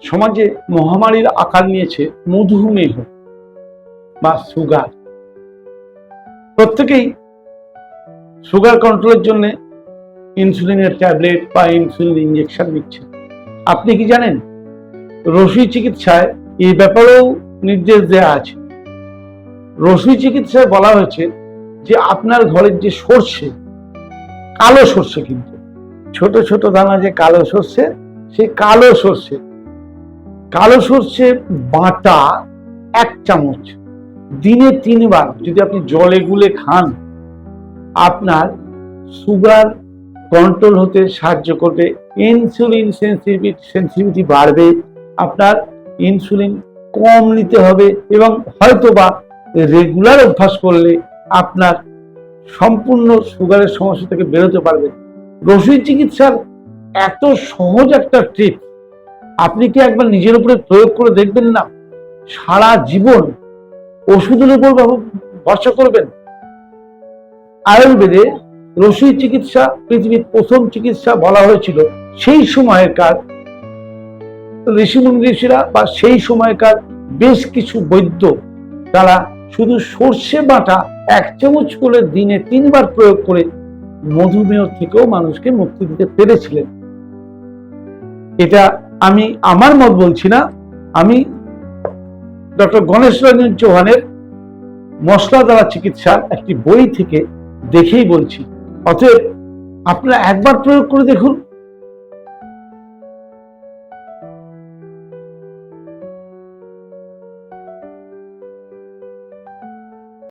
সমাজে মহামারীর আকার নিয়েছে মধুমেহ বা সুগার। প্রত্যেকেই সুগার কন্ট্রোলের জন্য ইনসুলিনের ট্যাবলেট বা ইনসুলিন ইঞ্জেকশন নিচ্ছে। আপনি কি জানেন রসুই চিকিৎসায় এই ব্যাপারেও নির্দেশ দেওয়া আছে। রসুই চিকিৎসায় বলা হয়েছে যে আপনার ঘরের যে সর্ষে, কালো সর্ষে, কিন্তু ছোট ছোট দানা যে কালো সর্ষে, সেই কালো সর্ষে বাটা 1 চামচ দিনে 3 বার যদি আপনি জলে গুলে খান, আপনার সুগার কন্ট্রোল হতে সাহায্য করবে। ইনসুলিন সেন্সিটিভিটি বাড়বে, আপনার ইনসুলিন কম নিতে হবে এবং হয়তোবা রেগুলার অভ্যাস করলে আপনার সম্পূর্ণ সুগারের সমস্যা থেকে বেরোতে পারবেন। রসুই চিকিৎসার এত সহজ একটা ট্রিক, আপনি কি একবার নিজের উপরে প্রয়োগ করে দেখবেন না? সারা জীবন ওষুধের উপর ভরসা করবেন। আয়ুর্বেদে রসুই চিকিৎসা পৃথিবীর প্রথম চিকিৎসা বলা হয়েছিল সেই সময়কার ঋষিরা বা সেই সময়কার বেশ কিছু বৈদ্য, তারা শুধু সর্ষে বাটা 1 চামচ করে দিনে 3 বার প্রয়োগ করে মধুমেহ থেকেও মানুষকে মুক্তি দিতে পেরেছিলেন। এটা আমি আমার মত বলছি না, আমি ডক্টর গণেশ রঞ্জন চৌহানের মশলা দ্বারা চিকিৎসার একটি বই থেকে দেখেই বলছি। অতএব আপনারা একবার প্রয়োগ করে দেখুন।